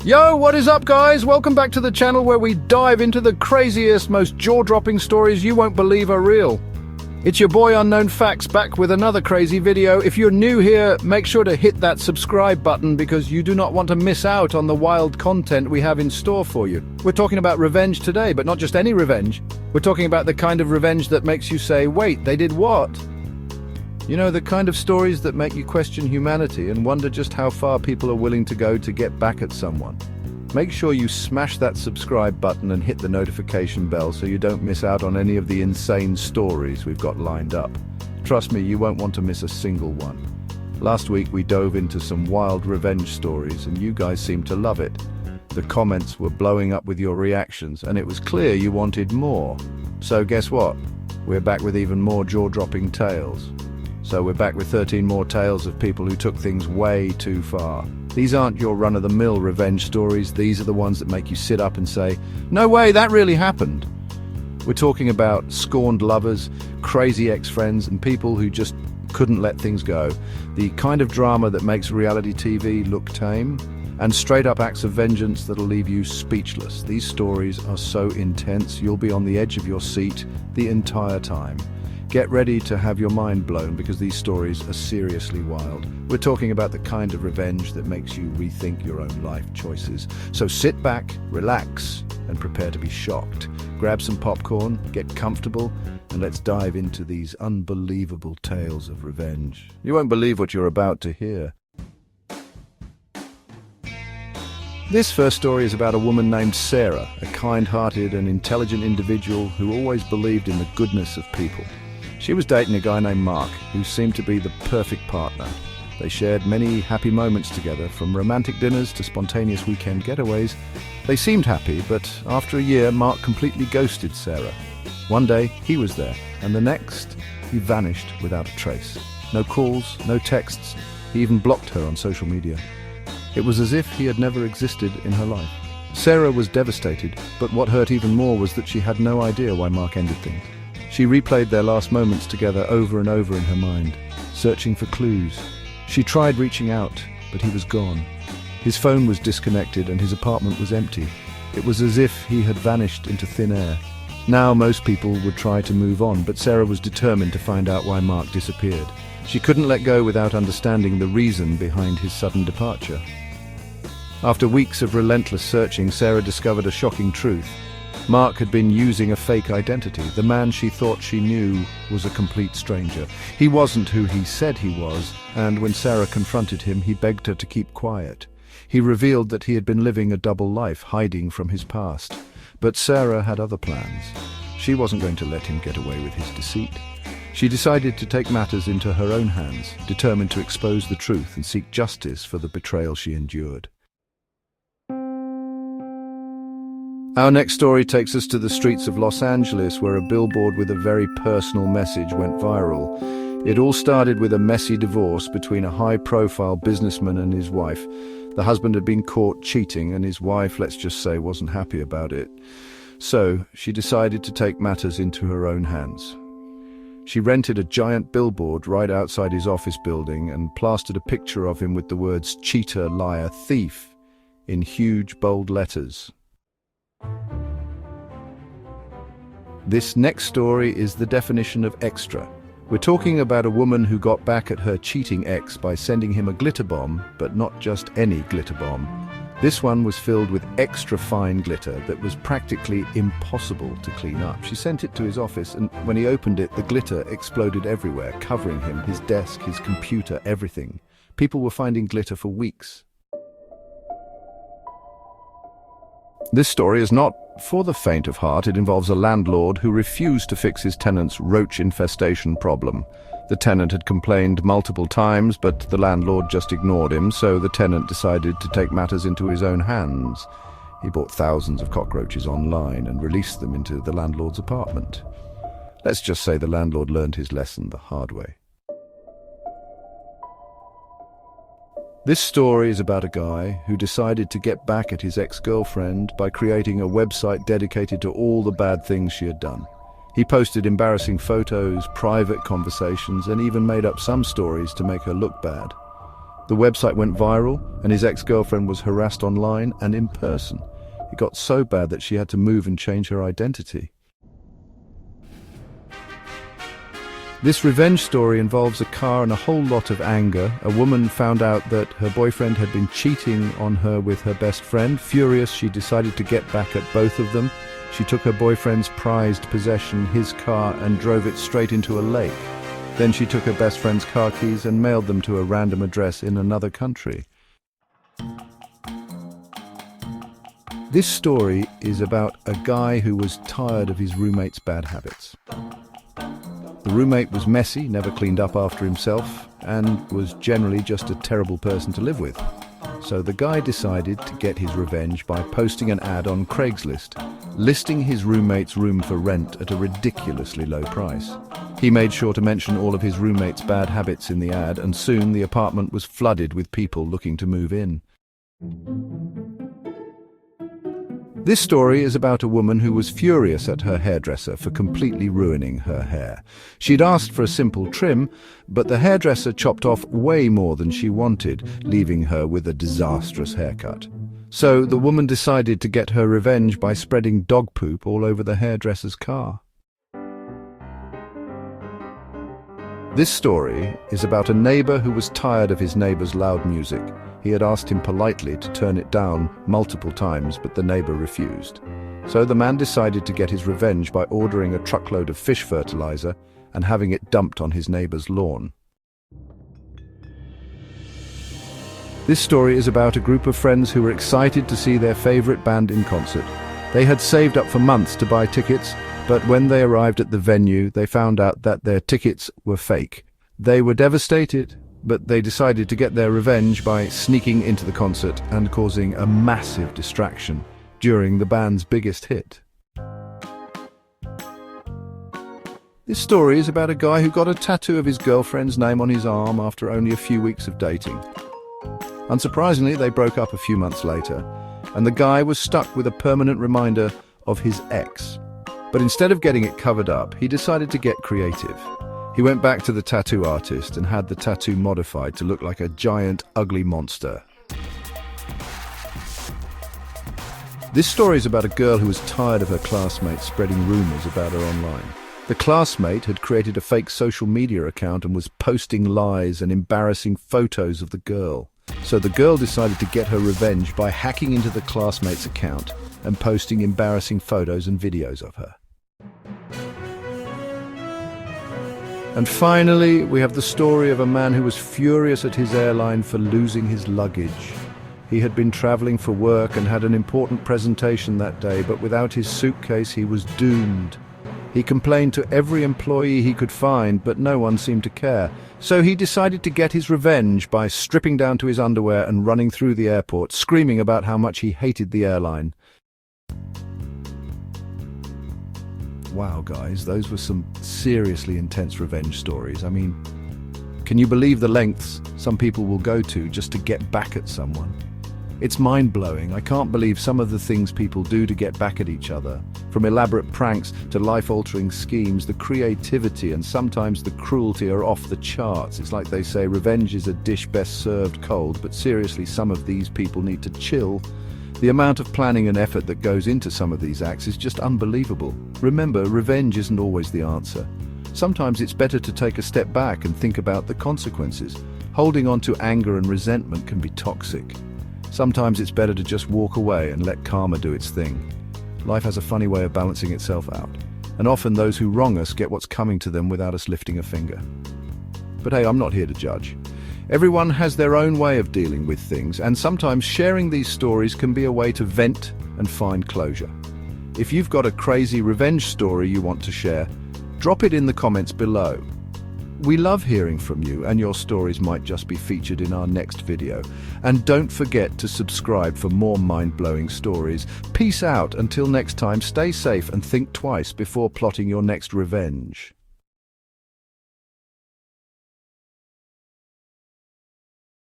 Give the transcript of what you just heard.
Yo, what is up, guys? Welcome back to the channel where we dive into the craziest, most jaw-dropping stories you won't believe are real. It's your boy Unknown Facts back with another crazy video. If you're new here, make sure to hit that subscribe button because you do not want to miss out on the wild content we have in store for you. We're talking about revenge today, but not just any revenge. We're talking about the kind of revenge that makes you say, wait, they did what? You know, the kind of stories that make you question humanity and wonder just how far people are willing to go to get back at someone. Make sure you smash that subscribe button and hit the notification bell so you don't miss out on any of the insane stories we've got lined up. Trust me, you won't want to miss a single one. Last week we dove into some wild revenge stories and you guys seemed to love it. The comments were blowing up with your reactions and it was clear you wanted more. So guess what? We're back with even more jaw-dropping tales. So we're back with 13 more tales of people who took things way too far. These aren't your run-of-the-mill revenge stories. These are the ones that make you sit up and say, no way, that really happened. We're talking about scorned lovers, crazy ex-friends, and people who just couldn't let things go. The kind of drama that makes reality TV look tame, and straight-up acts of vengeance that'll leave you speechless. These stories are so intense, you'll be on the edge of your seat the entire time. Get ready to have your mind blown because these stories are seriously wild. We're talking about the kind of revenge that makes you rethink your own life choices. So sit back, relax, and prepare to be shocked. Grab some popcorn, get comfortable, and let's dive into these unbelievable tales of revenge. You won't believe what you're about to hear. This first story is about a woman named Sarah, a kind-hearted and intelligent individual who always believed in the goodness of people. She was dating a guy named Mark, who seemed to be the perfect partner. They shared many happy moments together, from romantic dinners to spontaneous weekend getaways. They seemed happy, but after a year, Mark completely ghosted Sarah. One day, he was there, and the next, he vanished without a trace. No calls, no texts. He even blocked her on social media. It was as if he had never existed in her life. Sarah was devastated, but what hurt even more was that she had no idea why Mark ended things. She replayed their last moments together over and over in her mind, searching for clues. She tried reaching out, but he was gone. His phone was disconnected and his apartment was empty. It was as if he had vanished into thin air. Now most people would try to move on, but Sarah was determined to find out why Mark disappeared. She couldn't let go without understanding the reason behind his sudden departure. After weeks of relentless searching, Sarah discovered a shocking truth. Mark had been using a fake identity. The man she thought she knew was a complete stranger. He wasn't who he said he was, and when Sarah confronted him, he begged her to keep quiet. He revealed that he had been living a double life, hiding from his past. But Sarah had other plans. She wasn't going to let him get away with his deceit. She decided to take matters into her own hands, determined to expose the truth and seek justice for the betrayal she endured. Our next story takes us to the streets of Los Angeles, where a billboard with a very personal message went viral. It all started with a messy divorce between a high-profile businessman and his wife. The husband had been caught cheating, and his wife, let's just say, wasn't happy about it. So she decided to take matters into her own hands. She rented a giant billboard right outside his office building and plastered a picture of him with the words "cheater, liar, thief" in huge, bold letters. This next story is the definition of extra. We're talking about a woman who got back at her cheating ex by sending him a glitter bomb, but not just any glitter bomb. This one was filled with extra fine glitter that was practically impossible to clean up. She sent it to his office, and when he opened it, the glitter exploded everywhere, covering him, his desk, his computer, everything. People were finding glitter for weeks. This story is not for the faint of heart. It involves a landlord who refused to fix his tenant's roach infestation problem. The tenant had complained multiple times, but the landlord just ignored him, so the tenant decided to take matters into his own hands. He bought thousands of cockroaches online and released them into the landlord's apartment. Let's just say the landlord learned his lesson the hard way. This story is about a guy who decided to get back at his ex-girlfriend by creating a website dedicated to all the bad things she had done. He posted embarrassing photos, private conversations, and even made up some stories to make her look bad. The website went viral, and his ex-girlfriend was harassed online and in person. It got so bad that she had to move and change her identity. This revenge story involves a car and a whole lot of anger. A woman found out that her boyfriend had been cheating on her with her best friend. Furious, she decided to get back at both of them. She took her boyfriend's prized possession, his car, and drove it straight into a lake. Then she took her best friend's car keys and mailed them to a random address in another country. This story is about a guy who was tired of his roommate's bad habits. The roommate was messy, never cleaned up after himself, and was generally just a terrible person to live with. So the guy decided to get his revenge by posting an ad on Craigslist, listing his roommate's room for rent at a ridiculously low price. He made sure to mention all of his roommate's bad habits in the ad, and soon the apartment was flooded with people looking to move in. This story is about a woman who was furious at her hairdresser for completely ruining her hair. She'd asked for a simple trim, but the hairdresser chopped off way more than she wanted, leaving her with a disastrous haircut. So the woman decided to get her revenge by spreading dog poop all over the hairdresser's car. This story is about a neighbor who was tired of his neighbor's loud music. He had asked him politely to turn it down multiple times, but the neighbor refused. So the man decided to get his revenge by ordering a truckload of fish fertilizer and having it dumped on his neighbor's lawn. This story is about a group of friends who were excited to see their favorite band in concert. They had saved up for months to buy tickets, but when they arrived at the venue, they found out that their tickets were fake. They were devastated, but they decided to get their revenge by sneaking into the concert and causing a massive distraction during the band's biggest hit. This story is about a guy who got a tattoo of his girlfriend's name on his arm after only a few weeks of dating. Unsurprisingly, they broke up a few months later, and the guy was stuck with a permanent reminder of his ex. But instead of getting it covered up, he decided to get creative. He went back to the tattoo artist and had the tattoo modified to look like a giant, ugly monster. This story is about a girl who was tired of her classmates spreading rumors about her online. The classmate had created a fake social media account and was posting lies and embarrassing photos of the girl. So the girl decided to get her revenge by hacking into the classmate's account and posting embarrassing photos and videos of her. And finally, we have the story of a man who was furious at his airline for losing his luggage. He had been traveling for work and had an important presentation that day, but without his suitcase, he was doomed. He complained to every employee he could find, but no one seemed to care. So he decided to get his revenge by stripping down to his underwear and running through the airport, screaming about how much he hated the airline. Wow, guys, those were some seriously intense revenge stories. I mean, can you believe the lengths some people will go to just to get back at someone? It's mind-blowing. I can't believe some of the things people do to get back at each other. From elaborate pranks to life-altering schemes, the creativity and sometimes the cruelty are off the charts. It's like they say, revenge is a dish best served cold, but seriously, some of these people need to chill. The amount of planning and effort that goes into some of these acts is just unbelievable. Remember, revenge isn't always the answer. Sometimes it's better to take a step back and think about the consequences. Holding on to anger and resentment can be toxic. Sometimes it's better to just walk away and let karma do its thing. Life has a funny way of balancing itself out, and often those who wrong us get what's coming to them without us lifting a finger. But hey, I'm not here to judge. Everyone has their own way of dealing with things, and sometimes sharing these stories can be a way to vent and find closure. If you've got a crazy revenge story you want to share, drop it in the comments below. We love hearing from you, and your stories might just be featured in our next video. And don't forget to subscribe for more mind-blowing stories. Peace out. Until next time, stay safe and think twice before plotting your next revenge.